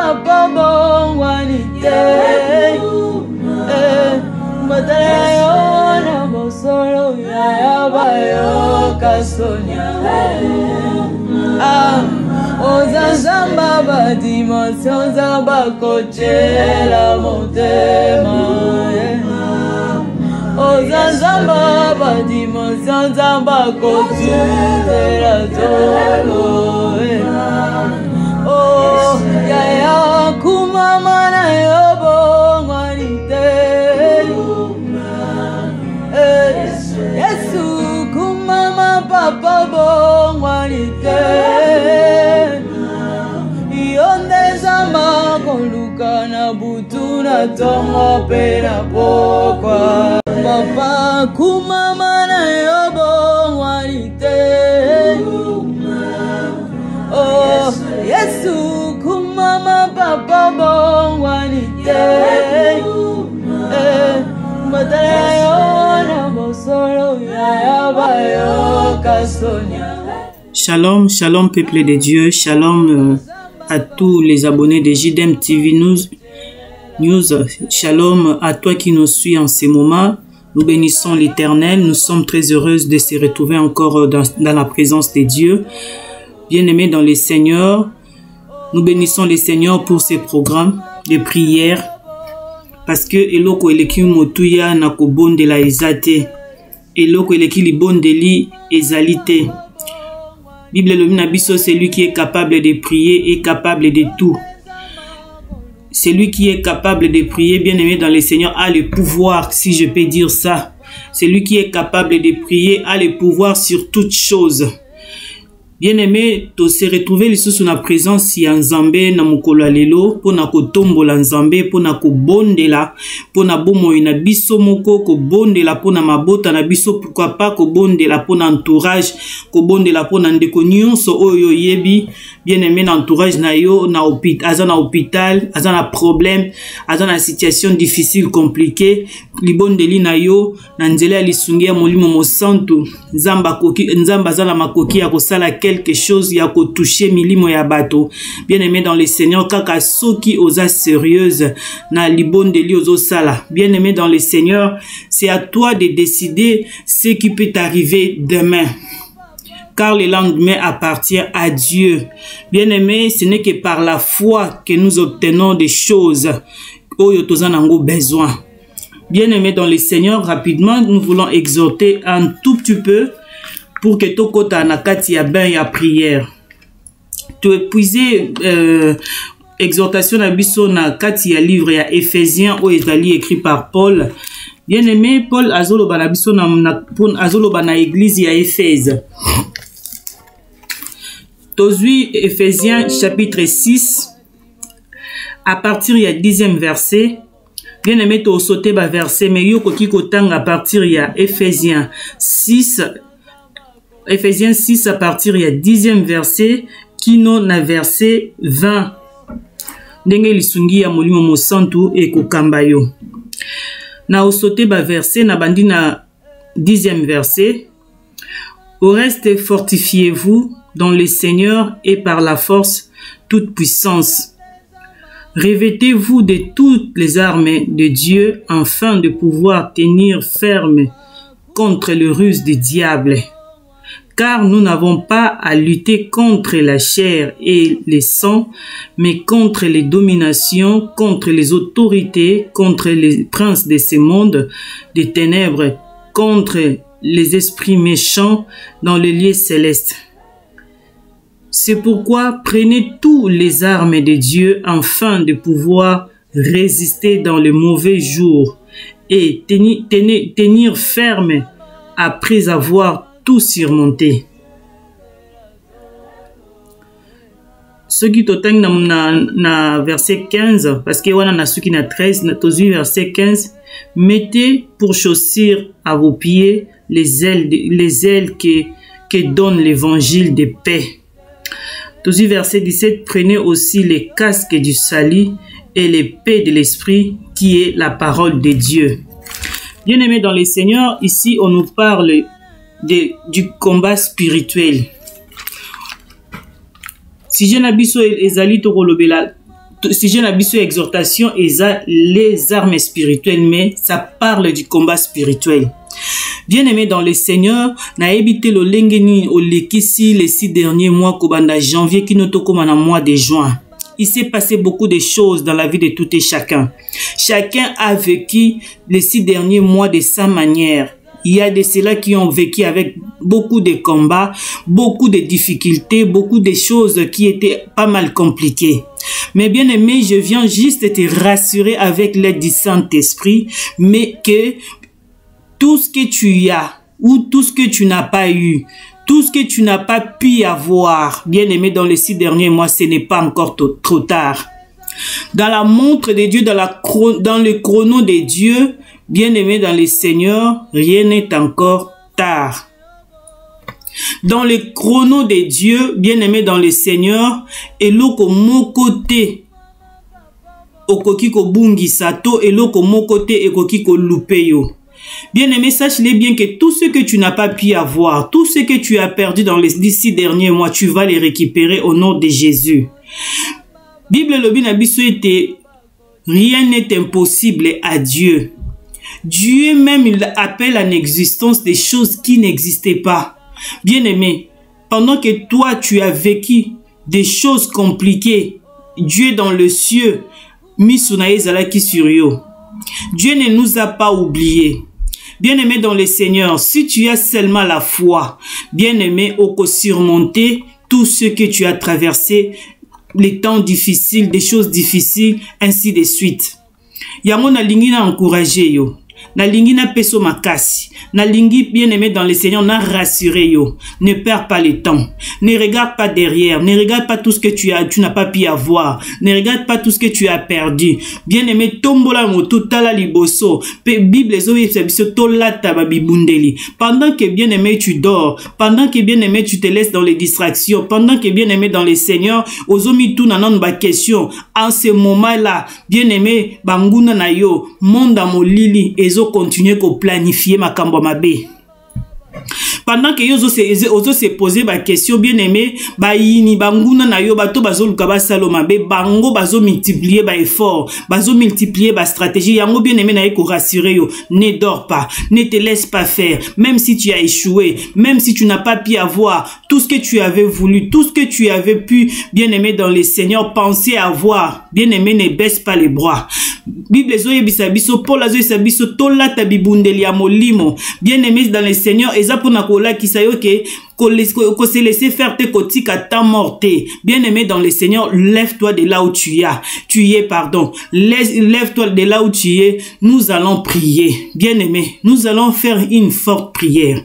papa bongwanite Matayona bosolo ya bayo kasonya Ozazamba badima Ozazamba kochela motema Ozazamba badima Ozazamba kochela tolo Oh ya kumama na yobo ngwanite Yesu kumama papa bongwanite Yonde zama koluka na butu na tongo pena pokwa Papa kumama na yobo ngwanite Oh Yesu kumama papa bongwanite Shalom, shalom peuple de Dieu, shalom à tous les abonnés de JDM TV News, shalom à toi qui nous suis en ces moments. Nous bénissons l'Éternel, nous sommes très heureuses de se retrouver encore dans la présence de Dieu. Bien-aimés dans le Seigneur, nous bénissons le Seigneur pour ces programmes de prière. Parce que eloko eleki motuya na kobonde la ezate eloko eleki libondeli ezalite Bible lomina biso celui qui est capable de prier est capable de tout. Celui qui est capable de prier, bien-aimé dans le Seigneur, a le pouvoir, si je peux dire ça. Celui qui est capable de prier a le pouvoir sur toutes choses. Bien-aimé, to se retrouver sous la présence ya Nzambe na mokolo lelo pona kotombola Nzambe pona kobondela pona bomo ina biso moko kobondela pona mabota na biso pourquoi pas kobondela pona entourage kobondela pona ndeko nyonso oyo yebi bien-aimé na entourage na yo na hôpital azana problème azana situation difficile compliquée libondeli na yo na nzela ya lisungia molimo mosantu Nzamba azala makoki ya kosala quelque chose ya ko toucher milimo ya bato bien-aimé dans le Seigneur kaka soki oza sérieuse na libondeli ozo sala bien-aimé dans le Seigneur c'est à toi de décider ce qui peut t'arriver demain car le lendemain appartient à Dieu. Bien-aimé, ce n'est que par la foi que nous obtenons des choses oyo tozanango besoin. Bien-aimé dans le Seigneur, rapidement nous voulons exhorter un tout petit peu pour que tokota na kati ya ben ya prière. Tu épuiser exhortation na biso na kati ya livre ya Éphésiens o ezali écrit par Paul. Bien-aimé, Paul azoloba na biso azoloba na église ya Éphèse. Tozui Éphésiens chapitre 6 à partir ya 10e verset. Bien-aimé, to sauter ba verset mais yo koki kotanga à partir ya Éphésiens 6 à partir ya 10e verset kino na verset 20. Ndenge lisungi ya molimo mosantu e kokamba yo. Na osote ba verset na bandi na 10e verset. Au reste fortifiez-vous dans le Seigneur et par la force toute puissance. Revêtez-vous de toutes les armes de Dieu afin de pouvoir tenir ferme contre les ruses du diable. Car nous n'avons pas à lutter contre la chair et le sang, mais contre les dominations, contre les autorités, contre les princes de ce monde des ténèbres, contre les esprits méchants dans les lieux célestes. C'est pourquoi prenez tous les armes de Dieu afin de pouvoir résister dans les mauvais jours et tenir ferme après avoir tout surmonté. Ce qui t'oteng na verset 15, parce que wana na suki na 13, na tozu verset 15, mettez pour chaussure à vos pieds les ailes que donne l'évangile de paix. Tozu verset 17, prenez aussi les casques du salut et l'épée de l'esprit qui est la parole de Dieu. Bien-aimés dans le Seigneur, ici on nous parle du combat spirituel. Si je n'abiso ezali to kolobela sujet na biso exhortation eza les armes spirituelles, mais ça parle du combat spirituel. Bien-aimé dans le Seigneur, na ebité lo lengeni o lekisi les 6 derniers mois kobanda janvier qui nous tokoma na mois de juin. Il s'est passé beaucoup de choses dans la vie de tout et chacun. Chacun a vécu les 6 derniers mois de sa manière. Il y a de ceux-là qui ont vécu avec beaucoup de combats, beaucoup de difficultés, beaucoup de choses qui étaient pas mal compliquées. Mais bien aimé, je viens juste te rassurer avec l'aide du Saint-Esprit, mais que tout ce que tu as ou tout ce que tu n'as pas eu, tout ce que tu n'as pas pu avoir, bien aimé, dans les 6 derniers mois, ce n'est pas encore trop tard. Dans la montre de Dieu, dans le chrono de Dieu, bien aimé dans le Seigneur, rien n'est encore tard. Dans le chrono de Dieu, bien aimé dans le Seigneur, eloko mokote okoki ko bungisa to eloko mokote ekoki ko lupeyo. Bien aimé, sache-le bien que tout ce que tu n'as pas pu avoir, tout ce que tu as perdu dans les 6 derniers mois, tu vas les récupérer au nom de Jésus. Bible lobi na biso ete rien n'est impossible à Dieu. Dieu même il appelle en existence des choses qui n'existaient pas. Bien aimé, pendant que toi tu as vécu des choses compliquées, Dieu dans le ciel, misuna ezalaki sur yo. Dieu ne nous a pas oubliés. Bien-aimé dans le Seigneur, si tu as seulement la foi, bien-aimé, au surmonter tout ce que tu as traversé, les temps difficiles, des choses difficiles, ainsi de suite. Yango na lingi na encourager yo. Na lingi na peso makasi. Na lingi bien-aimé dans le Seigneur, na rassuré yo. Ne perds pas le temps. Ne regarde pas derrière. Ne regarde pas tout ce que tu n'as pas pu avoir. Ne regarde pas tout ce que tu as perdu. Bien-aimé, tombola moto tala liboso. Bible zo tola tababibundeli. Pendant que bien-aimé tu dors, pendant que bien-aimé tu te laisses dans les distractions, pendant que bien-aimé dans le Seigneur, ozomi tout nanan ba question. En ce moment-là, bien-aimé, banguna na yo, monde molili ezo continuer ko planifier makambo mabe. Pendant que ozo se poser ba question, bien aimé, ba yini banguna na yo bato bazo lukaba saloma be bango bazo multiplier ba effort, bazo multiplier ba stratégie. Yango bien aimé na ko rassurer yo, ne dors pas, ne te laisse pas faire, même si tu as échoué, même si tu n'as pas pu avoir tout ce que tu avais voulu, tout ce que tu avais pu, bien aimé dans le Seigneur, penser avoir. Bien aimé, ne baisse pas les bras. Bible zoye bisabiso Paul azoye sabiso tola tabibundeli ya molimo. Bien aimé dans le Seigneur, eza pona kola kisayo ke ko se laisser faire te kotika ta morte. Bien aimé dans le Seigneur, lève-toi de là où tu es, pardon. Lève-toi de là où tu es. Nous allons prier. Bien aimé, nous allons faire une forte prière.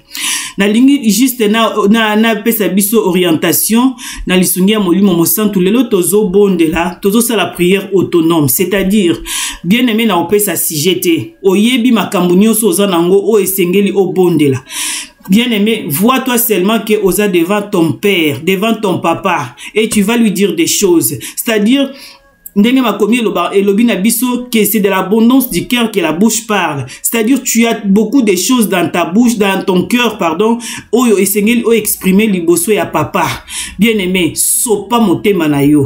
Na lingi juste na pesa biso orientation na lisungia molimo mosantu lelo tozo bondela tozo sala prière autonome, c'est-à-dire bien aimé na opesa sijete oyebi makambo nyonso oza nango o esengeli o bondela. Bien aimé, vois-toi seulement que oza devant ton père, devant ton papa, et tu vas lui dire des choses, c'est-à-dire ndenge makomi elobi na biso que c'est de l'abondance du cœur que la bouche parle. C'est-à-dire tu as beaucoup de choses dans ta bouche, dans ton cœur, pardon, oyo esengeli o exprimer liboso ya papa. Bien aimé, sopa motema na yo.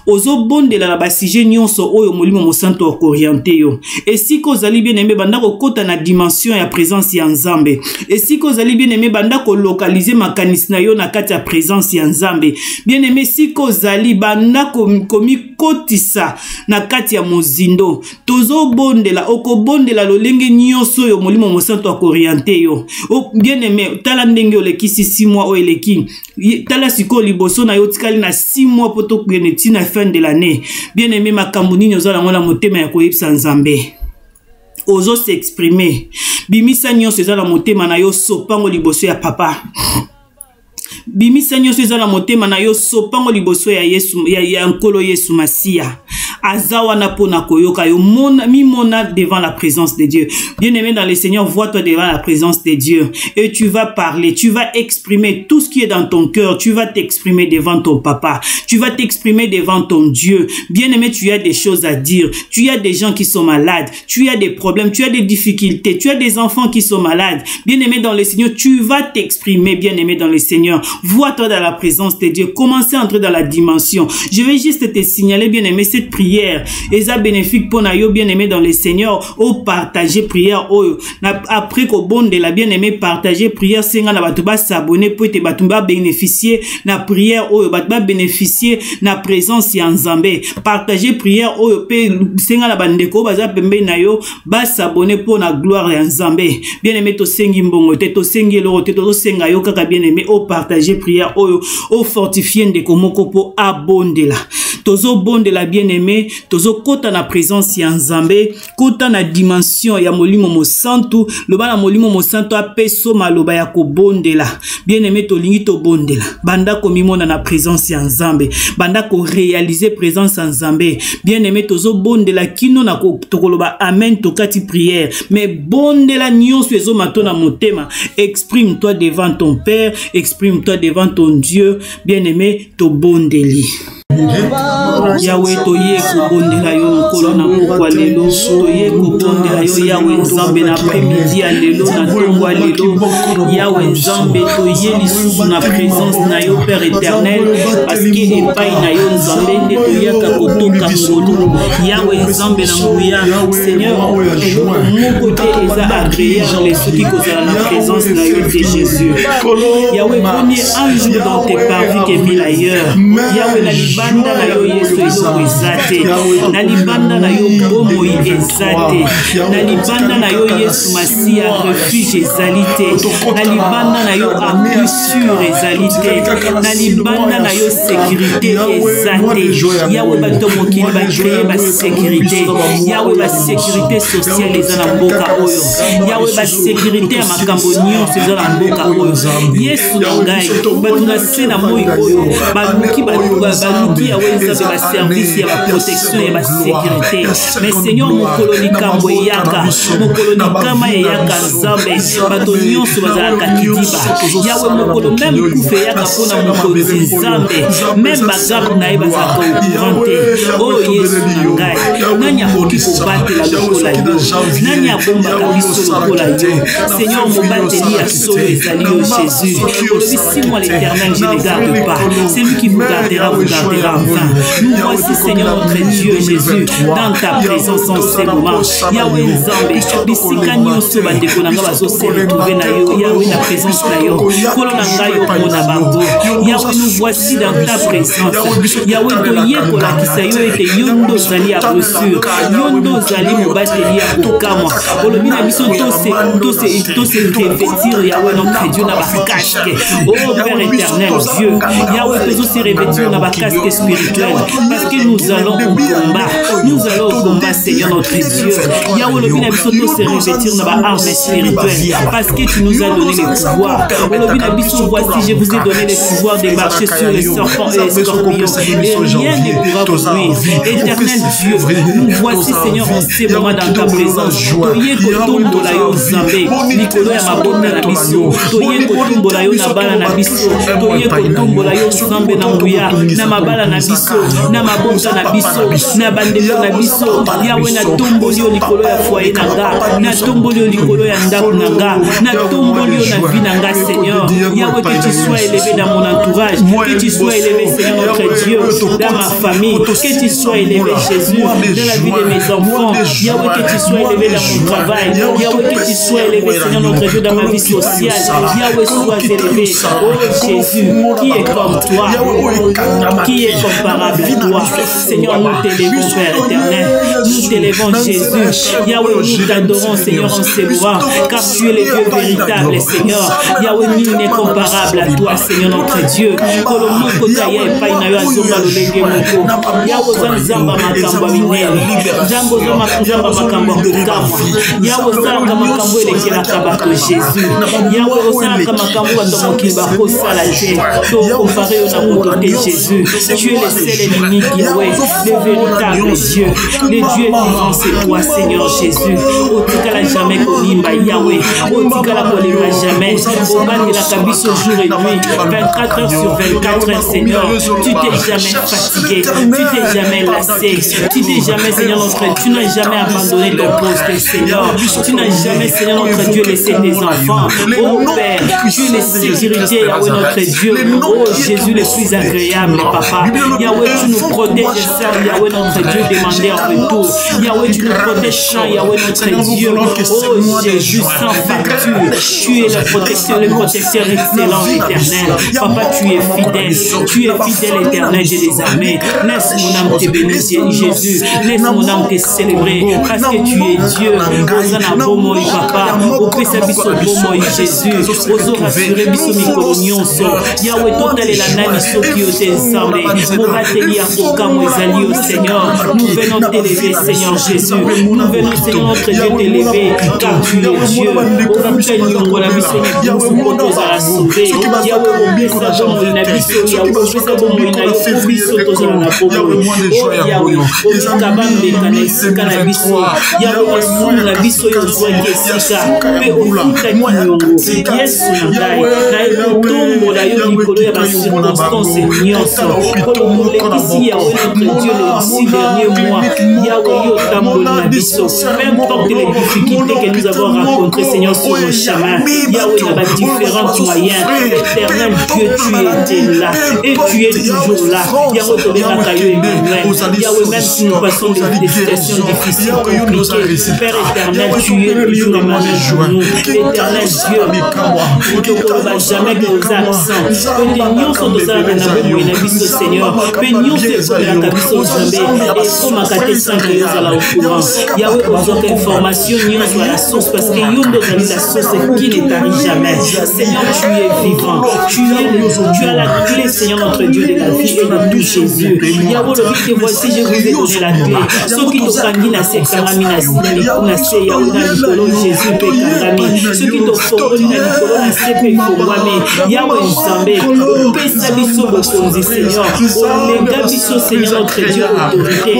Ozo bondela la basije nyonso oyo molimo mosanto okoriente yo. Et si kozali bien aimé banda ko kota na dimension ya présence ya Nzambe. Et si kozali bien aimé banda ko localiser makanisi na yo na kati ya présence ya Nzambe. Bien aimé, si kozali banda komi kotisa na kati ya mozindo tozo bondela okobondela lolenge nyonso yo molimo mosanto akoriente yo. Bien aimé, tala ndenge olekisi 6 mois o eleki tala siko liboso na yo tikali na 6 mois poto kweneti na fin de l'année. Bien aimé, makambo nini ozala ngona motema ya koyebisa Nzambe ozo s'exprimer bimisa nyonso ezala motema na yo sopango liboso ya papa. Bimisa nyonso ezala motema na yo sopango liboso ya Yesu ya nkolo Yesu Masia. Azawa na pona koyoka yo mona devant la présence de Dieu. Bien-aimé dans le Seigneur, vois-toi devant la présence de Dieu et tu vas parler, tu vas exprimer tout ce qui est dans ton cœur, tu vas t'exprimer devant ton papa, tu vas t'exprimer devant ton Dieu. Bien-aimé, tu as des choses à dire, tu as des gens qui sont malades, tu as des problèmes, tu as des difficultés, tu as des enfants qui sont malades. Bien-aimé dans le Seigneur, tu vas t'exprimer, bien-aimé dans le Seigneur. Vois-toi dans la présence de Dieu, commencez à entrer dans la dimension. Je vais juste te signaler, bien-aimé, cette prière prière. Eza bénéfique pour na yo bien-aimé dans le Seigneur. Au partager prière. Après qu'au bon de la bien-aimé partager prière, senga na batu ba s'abonner pour te batu ba bénéficier na prière. Batu ba bénéficier na présence ya Nzambe. Partager prière. Pe senga na bandeko baza pembe na yo ba s'abonner pour na gloire ya Nzambe. Bien-aimé to sengi mbongo te to sengi loro te to senga yo kaka bien-aimé au partager prière au fortifier ndeko moko po abondela. Tozo bondela bien-aimé, tozo kota na présence ya Nzambe, kota na dimension ya molimo mosantu, loba na molimo mosantu apeso maloba ya ko bondela. Bien-aimé to lingi to bondela. Banda ko mimona na présence ya Nzambe, banda ko réaliser présence ya Nzambe. Bien-aimé tozo bondela kino na ko tokoloba amen tokati prière, mais bondela nyonso ezo matona motema. Exprime-toi devant ton Père, exprime-toi devant ton Dieu. Bien-aimé to bondeli. Yahweh toye kobondela yo mokolo na pokwa lelo, toye kobondela yo Yahweh Nzambe na après-midi ya lelo na tongo ya lelo. Yahweh Nzambe toye lisusu na présence na yo Père éternel, parce que epai na yo Nzambe nde toyaka kotoka ngolu. Yahweh Nzambe na nguya Seigneur moko te eza agréable soki kozala na présence na yo de Jésus. Yahweh poni un jour dans tes parvis que mille ailleurs. Yahweh na libanda na yo Yesu eloko ezate, na libanda na yo bomoi ezate, na libanda na yo Yesu Masia refuge ezalite, na libanda na yo appui sûr ezalite, na libanda na yo sécurité ezate. Yahweh bato mokili ba créer ba sécurité, Yahweh ba sécurité sociale eza na mboka oyo, Yahweh ba sécurité ya makambo nyonso eza na mboka oyo. Yesu na ngai bato na se na moi oyo baluki baluki ya wenza ba service ya protection ya ba sécurité. Mais Seigneur mokolo likambo eyaka, mokolo likama eyaka Nzambe bato nyonso bazalaka kidiba. Yahweh mokolo même kufe yaka pona mokonzi Nzambe, même bagarde na ye bazalaka okurante. Oh Yesu na ngai nani akoki kobatela lokola yo, nani abombaka biso lokola yo. Seigneur mobateli ya solo ezali yo Jésus. Olobi si moi l'éternel je ne garde pas, c'est lui qui vous gardera enfin. Nous voici Seigneur notre Dieu Jésus dans ta présence en ce moment. Yahweh Nzambe bisika nyonso bandeko nanga bazose retrouver na yo Yahweh na présence na yo kolo na ngai omona bango. Yahweh nous voici dans ta présence. Yahweh toyekola kisa yo ete yondo zali ya blessure, yondo zali mobateli ya kokamwa. Olobi na biso tose revêtir Yahweh notre Dieu na ba casque. Oh Père éternel Dieu, Yahweh tozo se revêtir na ba casque spirituel, parce que nous allons au combat. Nous allons au combat, Seigneur notre Dieu. Yahweh le bina biso to se revêtir na ba arme spirituelle, parce que tu nous as donné le pouvoir. Le bina biso voici, je vous ai donné le pouvoir de marcher sur les serpents et les scorpions, et rien ne pourra vous nuire. Éternel Dieu, nous voici Seigneur en ce moment dans ta présence. Toye kotombo la yo Nzambe, likolo ya mabota na biso. Toye kotombo la yo na bala na biso. Toye kotombo la yo Nzambe na nguya, na mabala na biso, na mabota na biso, na bandelo na biso. Yahweh na tomboli yo likolo ya foyer na nga, na tomboli yo likolo ya ndako na nga, na tomboli yo na vie na nga Seigneur. Yahweh que tu sois élevé dans mon entourage, que tu sois élevé Seigneur notre Dieu dans ma famille, que tu sois élevé Jésus dans la vie de mes enfants. Yahweh que tu sois élevé dans mon travail, Yahweh que tu sois élevé Seigneur notre Dieu dans ma vie sociale. Yahweh sois élevé. Oh Jésus, qui est comme toi, qui est comparable à toi. Seigneur, nous t'élevons Père éternel, nous t'élevons Jésus. Yahweh, nous t'adorons Seigneur en ce moment, car tu es le Dieu véritable Seigneur. Yahweh, nul n'est comparable à toi Seigneur notre Dieu. Kolomoko taye epai na yo azonga lolenge moko. Yahweh nzamba makambo minene, nzambo zamba makambo kokamwa. Yahweh zanga makambo elekelaka bato Jésus. Yahweh ozanga makambo bato mokili bakosala te. To comparé yo na moto te Jésus. Tu es le seul et l'unique Yahweh, le véritable Dieu. Le Dieu vivant c'est toi Seigneur Jésus. Otikala jamais kolimba Yahweh. Otikala kolimba jamais. Obandelaka biso jour et nuit, 24 heures sur 24 Seigneur. Tu t'es jamais fatigué, tu t'es jamais lassé, tu t'es jamais Seigneur notre Dieu, tu n'as jamais abandonné ton poste Seigneur. Tu n'as jamais Seigneur notre Dieu laissé tes enfants. Oh Père, tu es la sécurité Yahweh notre Dieu. Oh Jésus le plus agréable Papa. pas. Yahweh, tu nous protèges, Seigneur. Yahweh, notre Dieu, demandez en retour. Yahweh, tu nous protèges, Saint. Yahweh, notre Dieu. Oh Jésus, sans facture. Tu es le protecteur excellent, éternel. Papa, tu es fidèle. Tu es fidèle, éternel, Dieu des armées. Laisse mon âme te bénir, Jésus. Laisse mon âme te célébrer. Parce que tu es Dieu. Osana bomo, papa. Opesa biso bomo, Jésus. Ozo rassurer biso mikolo nyonso. Yahweh, totaler la nani soki o te nzambe. Mobateli ya kokamo ezali au Seigneur. Nous venons t'élever, Seigneur Jésus. Nous venons, Seigneur notre Dieu, t'élever. Car tu es Dieu. Ofuta nyongo la biso nyonso koto ozala sauvé. Yahweh, opesa bomo na biso. Yahweh, opesa bomo na yo biso tozala na bomo. Yahweh, opesa bambeka na esika na biso. Yahweh, asumu na biso yo ozwaki esika. Pe ofutaki nyongo. Yesu na ngai. Na ekotombola yo likolo ya bacirconstance nyonso. Kolekisi Yahweh notre Dieu les 6 derniers mois. Yahweh yo tamboli na biso. Peu importe les difficultés que nous avons rencontrées, Seigneur, sur nos chemins. Yahweh na ba différents moyens. Éternel Dieu, tu étais là. Et tu es toujours là. Yahweh tobengaka yo Emmanuel. Yahweh, même si nous passons des situations difficiles, compliquées, Père éternel, tu es toujours Emmanuel pour nous. Éternel Dieu, on ne va jamais que nos accents. Nous sommes tous à Seigneur. Nous sommes Yahweh, besoin d'informations, nous à la source parce que nous sommes la source qui ne tarit jamais. Seigneur, tu es vivant. Tu as la clé, Seigneur, notre Dieu de la vie et de tout Jésus. Yahweh, le dit, voici, je vous ai donné la clé. Ceux qui t'ont kangé na se kangami na se Yahweh na likolo Jésus pe kangami. Ceux qui t'ont fongoli na likolo na se pe kongwami. Yahweh Nzambe, pesa biso bokonzi Seigneur. Olega biso Seigneur notre Dieu autorité.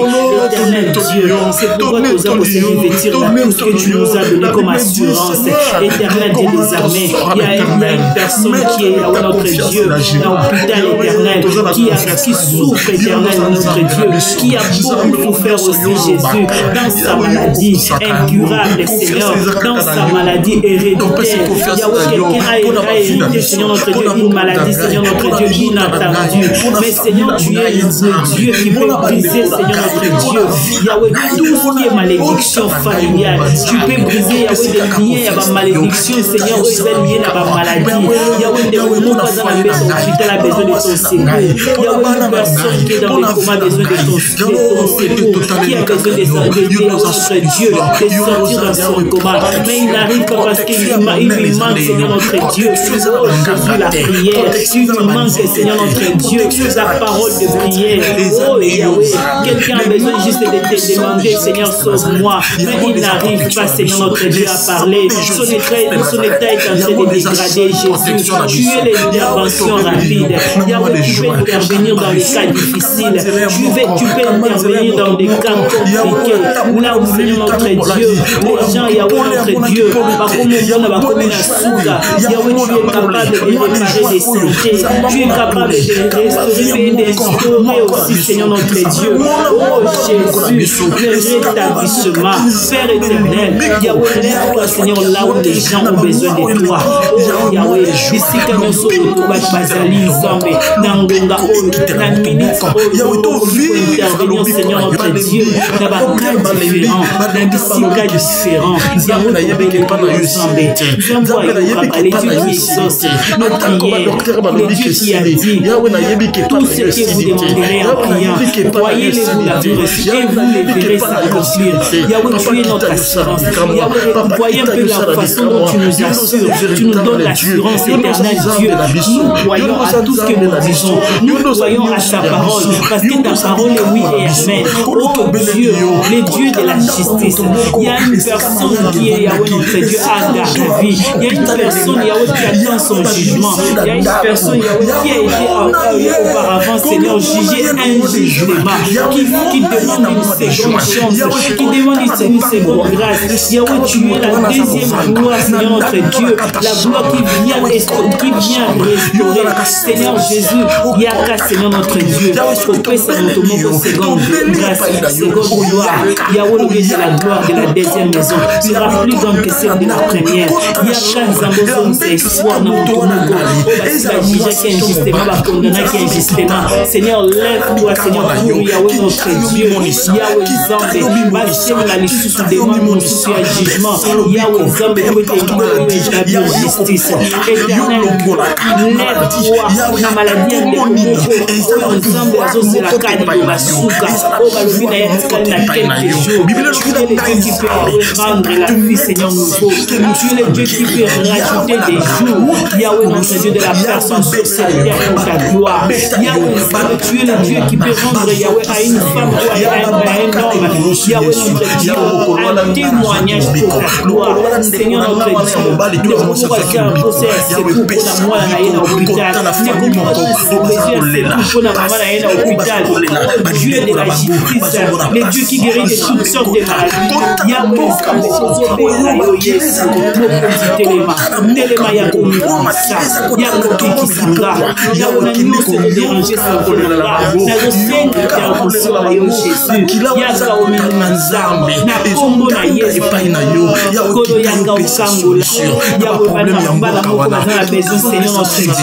Éternel Dieu, c'est pourquoi nous avons se revêtir de tout ce que tu nous as donné comme assurance. Éternel Dieu des armées, il y a une personne qui est Yahweh notre Dieu dans l'hôpital éternel, qui souffre éternel notre Dieu, qui a beaucoup souffert aussi Jésus dans sa maladie incurable Seigneur, dans sa maladie héréditaire. Yahweh, quelqu'un a hérité Seigneur notre Dieu une maladie Seigneur notre Dieu inattendue. Mais Seigneur tu es le Dieu qui peut briser Seigneur notre Dieu. Yahweh, tout ce qui est malédiction familiale, tu peux briser Yahweh des liens à ma malédiction Seigneur, aux liés à ma maladie. Yahweh, des moments pas dans la maison, l'hôpital a besoin de ton secours. Yahweh, une personne qui est dans les comas a besoin de ton secours, qui a besoin de s'arrêter notre Dieu, de sortir dans son coma. Mais il n'arrive pas parce qu'il lui manque Seigneur notre Dieu. Oh Jésus, la prière. Il lui manque Seigneur notre Dieu, la parole de prière. Oh Yahweh, quelqu'un a besoin juste de te demander Seigneur sauve-moi. Mais il n'arrive pas Seigneur notre Dieu à parler. Son état est en train de dégrader Jésus. Tu es l'intervention rapide. Yahweh, tu peux intervenir dans les cas difficiles. Tu peux intervenir dans des cas compliqués. Là où Seigneur notre Dieu, les gens Yahweh notre Dieu, Yahweh, tu es capable de réparer des santé. Tu es capable de restaurer, d'instaurer aussi Seigneur notre Dieu. Oh Jésus, le rétablissement. Père éternel, Yahweh, lève-toi Seigneur là où les gens ont besoin de toi. Oh Yahweh, ici quand nous sommes au Bazali, Zambé, Nangonga, la minute, Yahweh, intervenir Seigneur notre Dieu, dans un cas différent, dans un cas différent. Yahweh, Zambé, Zambé, les dieux qui exaucent nos prières, les dieux qui a dit tout ce que vous demanderez en priant, croyez-les, vous l'avez reçu et vous les verrez s'accomplir. Yahweh, tu es notre assurance. Yahweh, voyez un peu la façon dont tu nous assures, tu nous donnes l'assurance éternelle, Dieu. Nous croyons à tout ce que nous disons, nous croyons à ta parole, parce que ta parole est oui et amen. Oh Dieu, les dieux de la justice. Il y a une personne qui est Yahweh notre Dieu à la vie. Il y a une personne Yahweh qui attend son jugement. Il y a une personne Yahweh qui a été auparavant Seigneur jugé injustement, qui demande une seconde chance, qui demande une seconde grâce. Yahweh, tu es la deuxième gloire Seigneur notre Dieu, la gloire qui vient restaurer Seigneur Jésus. Yaka Seigneur notre Dieu, opé sa notre seconde grâce, seconde gloire. Yahweh, le Dieu de la gloire de la deuxième maison sera plus grande que celle de la première. Yaka Zambozon, c'est espoir dans notre monde. Qui est injustement, condamné qui est injustement main. Seigneur, lève-toi, Seigneur, pour Yahweh notre Dieu. Yahweh Zambé, Bastien la lisusu demande mon souci à jugement. Yahweh Zambé, nous établir justice. Éternel, lève-toi, na maladie de Oyo Zambé, c'est la canne de Basuka. Oh, Balobina, il y a quelques jours. Tu es le Dieu qui peut rendre la vie, Seigneur, nouveau. Tu es le Dieu qui peut rajouter des jours. Yahweh, notre Dieu de la personne sur cette terre pour ta gloire. Yahweh Zambé, tu es le Dieu qui peut rendre Yahweh à une femme ou à un homme. Yahweh notre Dieu, un témoignage pour ta gloire. Seigneur notre Dieu, ne pouvons pas faire un procès à pour la moi à l'hôpital. Ne pouvons pas faire pour la maman à l'hôpital. Dieu de la justice, le Dieu qui guérit de toutes sortes de maladies. Yahweh Zambé, Yesu, Telema ya komisa, ya kokikisanga, ya onanyose de déranger sans kolonga. Na zosenga intervention na yo Jésus. Yaka omina nzambe, na kombo na Yesu na yo. Kolo yaka okangola. Yahweh bana moko bazana besoin Seigneur notre Dieu.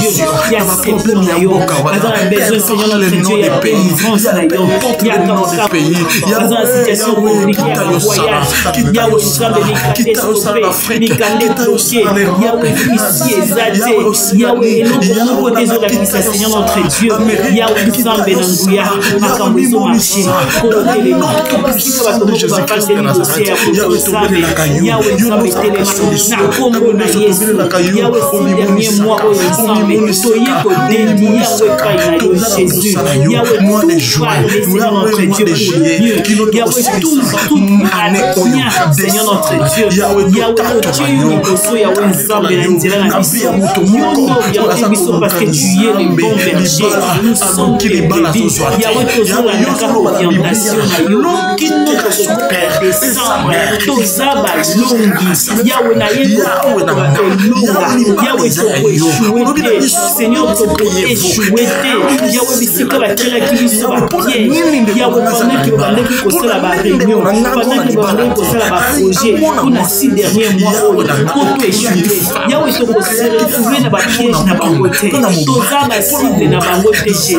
Ya secours na yo. Bazana besoin Seigneur notre Dieu. Ya délivrance na yo. Yaka okangola. Bazana situation compliquée ya voyage. Yahweh Zambé ni stoppé, ni kande bloqué. Yahweh ici exalté. Yahweh eloko désolé kisa Seigneur notre Dieu. Yahweh Zambé nanguya makambo marché. Kolo telema. Siko batomo ba passer ni dossier ya pour Zambé. Yahweh Zambé telema. Na kombo na Yesu. Yahweh si dernier mois au Zambé. Toye ko deni Yahweh kai na yo Jésus. Yahweh moi les joies. Seigneur notre Dieu. Yahweh tout année Seigneur notre Dieu. Yahweh notre Dieu. Yahweh Zambé na nzela na biso. Yondo Yahweh biso parce que tu es le bon berger. Nous sommes tes bébés. Yahweh tozola naka orientation na yo. Kino Père décembre. Tozaba longi. Yahweh na yeko longa. Yahweh toko échoué. Seigneur toko échoué. Yahweh bisika batela kibiso ba pied. Yahweh pendant que bande ki kosala ba réunion. Pendant que bande ko sala ba projet. Pour na 6 derniers mois koto échoué. Yahweh toko se retrouver na ba piège na bangote. Tozaba cible na bangote Jésus. Et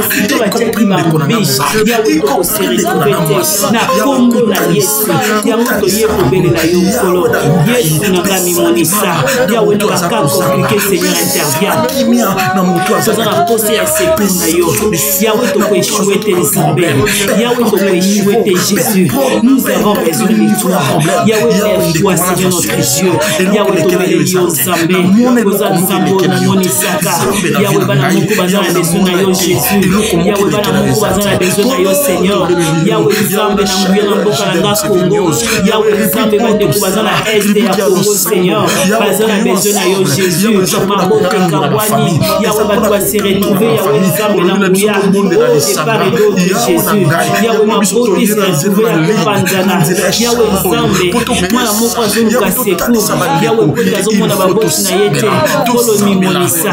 si to ba teki ba biche. Yahweh toko se retrouver na kombo na Yesu. Yahweh to ye kobele na yo kolo. Yesu na ngami monisa. Yahweh na ka compliqué Seigneur intervient. Faisant la posée à ses coups na yo. Yahweh toko échoué tes Zambé. Yahweh toko échoué tes Jésus. Nous avons besoin de toi. Yahweh lève-toi Seigneur notre Dieu. Yahweh toko yo Zambé. Koza Zambo na monisaka. Yahweh bana moko bazana besoin na yo Jésus. Yahweh bana moko bazana besoin na yo Seigneur. Yahweh Zambé na mbuya na mboka na Congo. Yahweh Zambé bande ko bazana este ya Congo Seigneur. Bazana besoin na yo Jésus. Maboka Kawani. Yahweh bana va se retrouver Yahweh Zambé na mbuya. Oh part et d'autre Jésus. Yahweh maboka se retrouver à Panzana. Yahweh Zambé. Moi la moko azoluka secours. Yahweh pota zomona babosi na yete. Kolo mimonisa.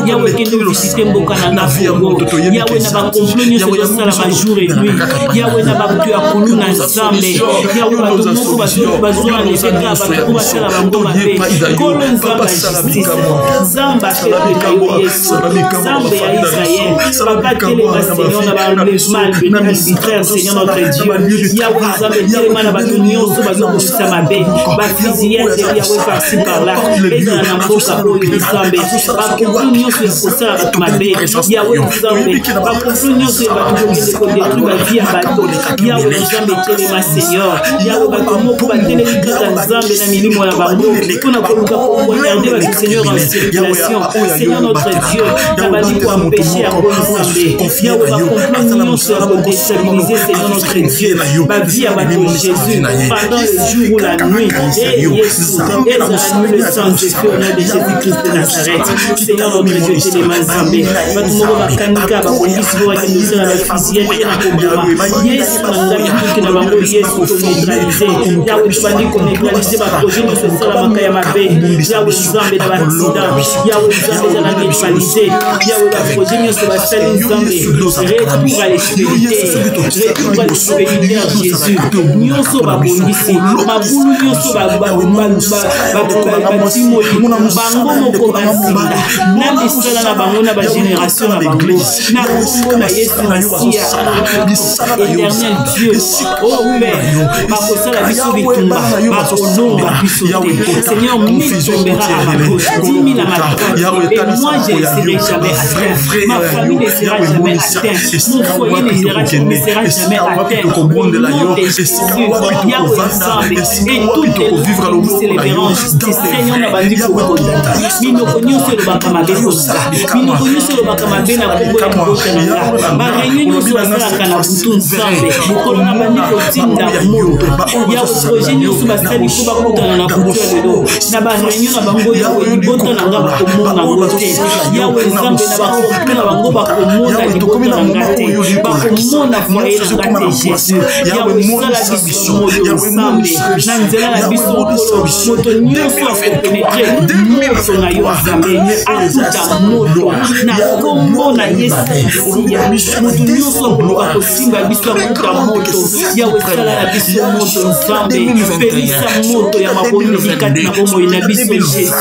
Yahweh kende visiter mboka na Congo. Yahweh na ba complot nyonso tosala ba jour et nuit. Yahweh na bato ya kulu na Zambé. Yahweh bato moko bazwa lefeka bato basala bango mabe. Kolo Nzamba justice. Nzamba peuple na yo Yesu. Nzamba ya Israël. Papa telema Seigneur na ba mal arbitraire Seigneur notre Dieu. Yahweh Nzamba telema na bato nyonso bazokosisa mabe. Ba fusillette Yahweh par-ci par-là. Ezala na mboka oyo Nzambe. Ba complot nyonso ya kosala bato mabe. Yahweh Nzambe. Ba complot nyonso ya bato kokende kodétruire ba vie ya bato. Yahweh Nzambe telema Seigneur. Yahweh bato moko batelemi kaka Nzambe na milimo na bango. Mpona koluka koregarde bato Seigneur en circulation. Seigneur notre Dieu. Na bali ko empêcher ya Nzambe. Yahweh ba complot nyonso ya kodéstabiliser Seigneur notre Dieu. Ba vie ya bato Jésus. Pendant le jour ou la nuit. Et Yesu. Et la nuit le sang je fais au nom de Jésus-Christ de Nazareth. Seigneur notre Dieu telema Nzambe. Bato moko bakanika bakondisi bo bakendisela na fusillette na kobama. Yesu na ndaki tuki na bango Yesu to neutraliser. Yahweh tubandi ko neutraliser ba projet nyonso esala makaya mabe. Yahweh Nzambe na baaccident. Yahweh Nzambe na neutraliser. Yahweh ba projet nyonso basali Nzambe. Retour à l'expéditeur. Retour à l'expéditeur Jésus. Nyonso babondisi. Mabulu nyonso batimo bango moko basinda. Na misala na bango na ba génération na l'église. Na Yesu Masia, éternel Dieu. Oh Père, bakosala biso bitumba, bakolonga biso te. Seigneur, 1000 tombera à ma gauche, 10 000 à ma droite. Et moi, je ne serai jamais atteint. Ma famille ne sera jamais atteinte. Mon foyer ne sera jamais atteint. Au nom de Jésus, Yahweh Nzambe, et toutes les jours célébreront justice. Seigneur, na bandi kokota. Minoko nyonso elobaka mabe kosa. Minoko nyonso elobaka mabe na kombo ya mboka na nga. Baréunion nyonso basalaka na butu Nzambe. Mokolo na bandi kotinda moto. Yawe projet nyonso basali po bakutana na butu ya lelo. Na baréunion na bango Yawe libota na nga bakomona ngo te. Yawe Nzambe na bakomona na bango bakomona libota na nga te. Bakomona foyer na nga te Jésus. Yawe sala biso moyo Nzambe. Na nzela na biso okolo moto nyonso akopenetre moto na yo Nzambe. Akuta moto na kombo na Yesu Masiya. Moto nyonso akoluka kosimba biso akuta moto. Yawe sala na biso moto Nzambe. Pelisa moto ya maboni likati na bomoi na biso Jésus.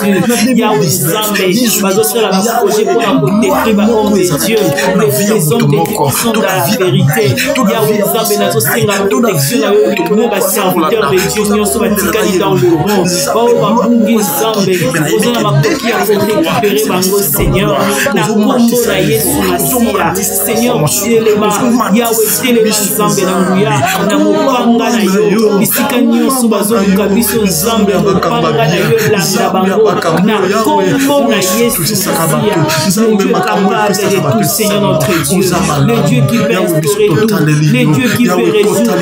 Yawe Nzambe bazosala baprojet mpona kodétruire bahomme de Dieu. Les hommes de Dieu qui sont dans la vérité. Yawe Nzambe nazosenga protection na yo likolo baserviteur de Dieu nyonso batikali dans le rond. Bao babungi Nzambe oza na makoki ya korécupérer bango Seigneur. Na kombo na Yesu Masiya. Seigneur telema Yawe telema Nzambe na nguya na mopanga na yo. Bisika nyonso bazoluka biso Nzambe mopanga na yo landa bango. Na kombo na Yesu Masiya. Le Dieu capable de tout, Seigneur notre Dieu. Le Dieu qui peut restaurer tout. Le Dieu qui peut résoudre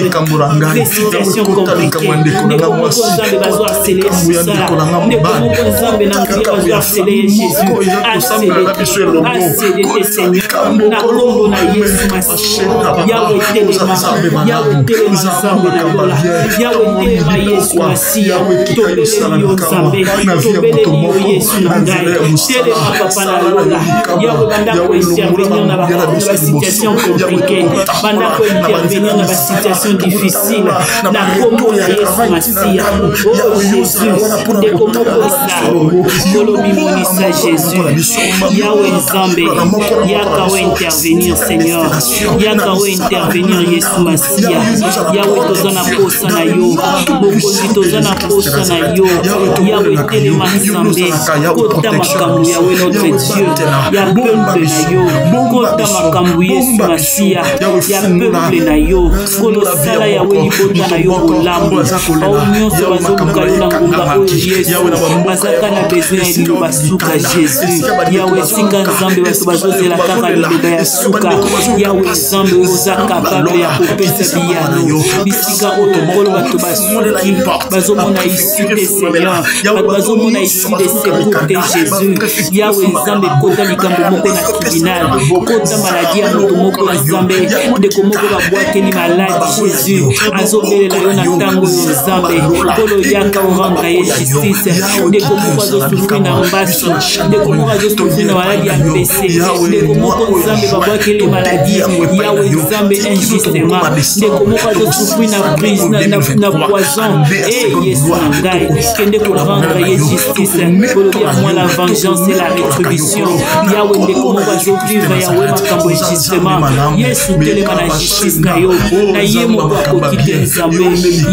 les situations compliquées. Ne comment Nzambe bazo harceler ça. Ne comment Nzambe na nguya bazo harceler Jésus. Harceler Seigneur. Na kombo na Yesu Masiya. Yawe telema Nzambe na lola. Yawe telema Yesu Masiya. Tobele yo Nzambe. Tobele yo Yesu na ngai. Telema papa na lola. Yawe banda ko intervenir na ba situation compliquée. Banda ko intervenir na ba situation difficile. Na kombo na Yesu Masiya. Oh Jésus. De kombo ko sa. Kolobi monisa Jésus. Yawe Nzambe. Yaka intervenir Seigneur. Yaka intervenir Yesu Masiya. Yawe tozana posa na yo. Bokozi tozana posa na yo. Yawe telema Nzambe. Kota makambu Yawe notre Dieu. Ya peuple na yo. Kota makambu Yesu Masiya. Ya peuple na yo. Kolo sala Yawe libota na yo bolambu. Bao nyonso bazoluka yo na ngunga oyo Yesu. Bazaka na besoin ya liloba suka Jésus. Yawe singa Nzambe bato bazozela kaka liloba ya suka. Yawe Nzambe oza capable ya kopesa biyano. Bisika oyo kolo bato basuki bazomona ici de Seigneur. Bato bazomona ici de secours de Jésus. Yawe Nzambe kota likambo moko na tribunal. Kota maladie ya moto moko Nzambe. Ndeko moko babwakeli maladi Jésus. Azobelela yo na ntango yo Nzambe. Kolo yaka oranga ye justice. Ndeko moko azosufri na mbasu. Ndeko moko azosufri na maladi ya mpese. Ndeko moko Nzambe babwakeli maladi. Yawe Nzambe injustement. Ndeko moko azosufri na prise na poison. Yesu ngai. Kende koranga ye justice. Kolo ya moi la vengeance et la rétribution. Yawe ndeko moko azovivre Yawe makambo justement. Yesu telema na justice na yo. Na ye moko akokite Nzambe.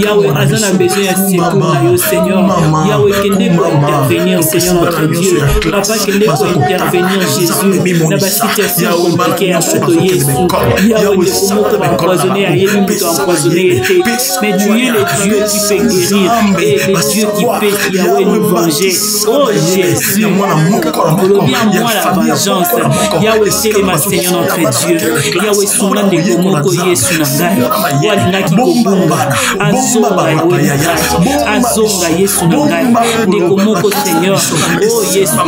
Yawe aza na besoin ya secours na yo Seigneur. Yawe kende ko intervenir Seigneur notre Dieu. Papa kende ko intervenir Jésus. Na ba situation compliquée ya moto Yesu. Yawe ndeko moko empoisonné ya ye mito empoisonné été. Mais tu es le Dieu qui peut guérir et le Dieu qui peut Yawe nous venger. Oh Jésus. Kolobi à moi la vengeance. Yawe telema Seigneur notre Dieu. Yawe sunga ndeko moko Yesu na ngai. Walingaki kobumba. Azonga Yawe azonga Yesu na ngai. Ndeko moko Seigneur. Oh Yesu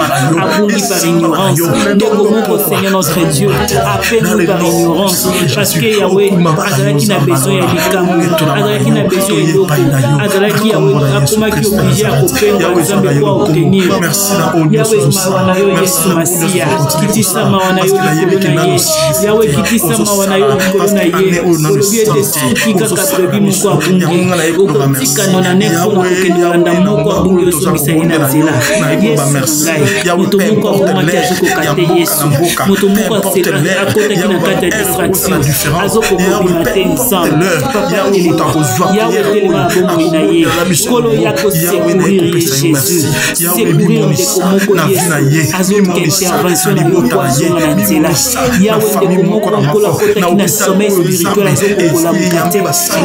abungi par ignorance. Ndeko moko Seigneur notre Dieu. Appelle-nous par ignorance. Parce que Yawe azalaki na besoin ya likambo. Azalaki na besoin ya loko. Azalaki Yawe akomaki obligé à kopengwa Nzambe kwa obtenir. Yawe mawa na yo Yesu Masiya. Kitisa mawa na yo likolo na ye. Yawe kitisa mawa na yo likolo na ye. Kolobi ete soki kaka prebi moko abungi. Okotika nona nefo na kokende landa moko abungi ozongisa ye na nzela. Yesu ngai. Moto moko abungaki azokokate Yesu. moto moko akotaki na kati ya distraction azokokobima te nzambe papa yawe telema na bomoi na ye kolo ya kosecurir ye jésus securir ndeko moko yesu azotika intervention na moko azonga na nzela yawe ndeko moko nkolo akotaki na sommeil spirituel azokokolamuka te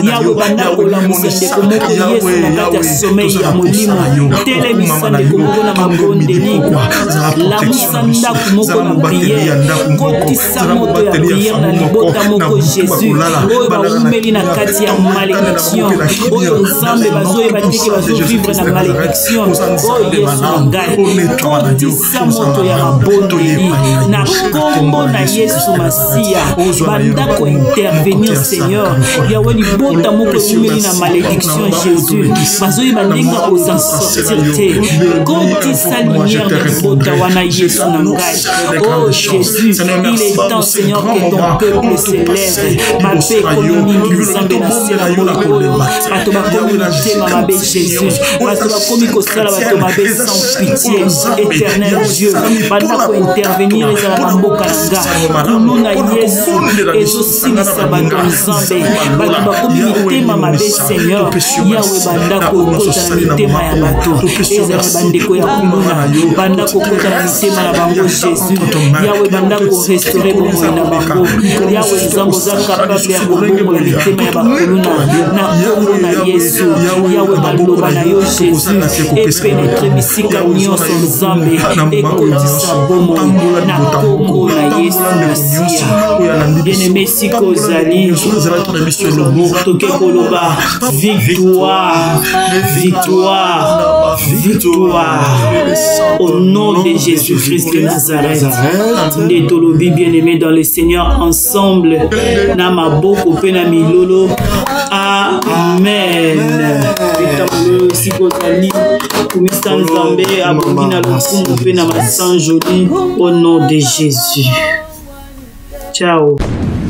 yawe banda kolamusa ndeko moko yesu na kati ya sommeil ya molimo telemisa ndeko moko na mabondeli lamusa ndako moko na priere kotisa moto ya priere na libota moko jésus oyo bawumeli na kati ya malédiction oyo nzambe bazoyeba teke bazovivre na malédiction oyo yesu na ngai kotisa moto ya mabondeli na kombo na yesu masiya banda kointervenir seigneur yawe libota moko ewumeli na malédiction jésus bazoyeba ndenge oza sortir te kotisa lumière de libota wana yesu na ngai oh jésus il est temps seigneur que ton peuple s'élève mabe ekomingi nzambe na se na moko oyo bato bakomi mitema mabe jésus bato bakomi kosala bato mabe sans pitié éternel dieu banda kointervenir ezala na mboka na nga kunu na yesu ezosilisa bato nzambe bato bakomi mitema mabe seigneur yawe banda kokota na mitema ya bato ezala bandeko ya kuluna banda kokota na mitema na bango jésus yawe banda korestore bomoi na bango yawe nzambe oza kapable ya kobombola mitema ya bakuluna na kombo na yesu yawe baloba na yo jésus epenetre bisika nyonso nzambe ekotisa bomoi na kombo na yesu masiya bien-aimé sika ozali toke koloba victoire victoire victoire au nom de Jésus-Christ de Nazareth. Nde tolobi bien-aimé dans le Seigneur ensemble na maboko pe na milolo. Amen. Vitamolo sikozali kumisa nzambe abongi na lokumu pe na masan joli au nom de Jésus. Ciao.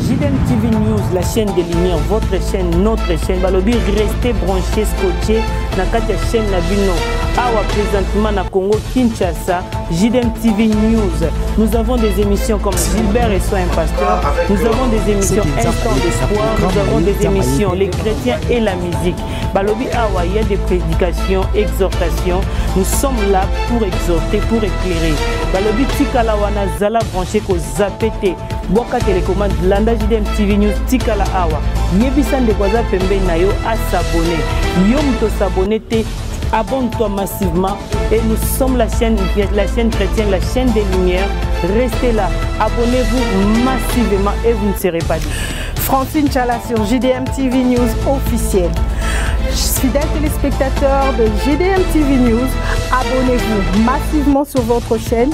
JDM TV News, la chaîne des lumières, votre chaîne, notre chaîne. Balobi, restez branchés, scotchés. Nakati chaîne la bino. Awa présentement na Congo Kinshasa, JDM TV News. Nous avons des émissions comme Gilbert et Soin Pasteur. Nous avons des émissions Instant d'espoir. Nous avons des émissions Les chrétiens et la musique. Balobi Awa, il y a des prédications, exhortations. Nous sommes là pour exhorter, pour éclairer. Balobi Tikala wana zala branché ko zapete. Boka télécommande Landa JDM TV News Tikala Awa. Yebisan de Kwaza Pembe Nayo à s'abonner. Yom to s'abonner te. Abonne-toi massivement et nous sommes la chaîne chrétienne, la chaîne des lumières. Restez là, abonnez-vous massivement et vous ne serez pas dit. Francine Chala sur JDM TV News officiel. Fidèles téléspectateurs de JDM TV News, abonnez-vous massivement sur votre chaîne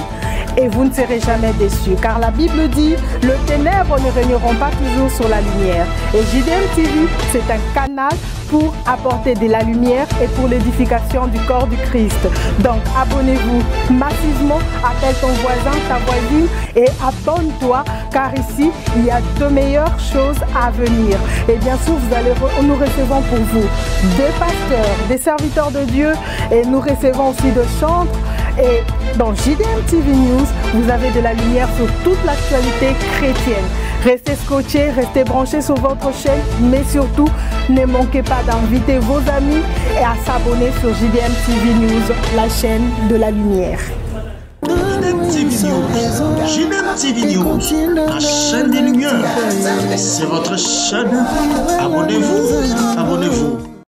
et vous ne serez jamais déçus. Car la Bible dit, le ténèbre ne régneront pas toujours sur la lumière. Et JDM TV, c'est un canal pour apporter de la lumière et pour l'édification du corps du Christ. Donc abonnez-vous massivement, appelle ton voisin, ta voisine et abonne-toi car ici il y a de meilleures choses à venir. Et bien sûr nous recevons pour vous des pasteurs, des serviteurs de Dieu et nous recevons aussi de chantres. Et dans JDM TV News, vous avez de la lumière sur toute l'actualité chrétienne. Restez scotchés, restez branchés sur votre chaîne, mais surtout, ne manquez pas d'inviter vos amis et à s'abonner sur JDM TV News, la chaîne de la lumière. JDM TV News, la chaîne des lumières. C'est votre chaîne. Abonnez-vous, abonnez-vous.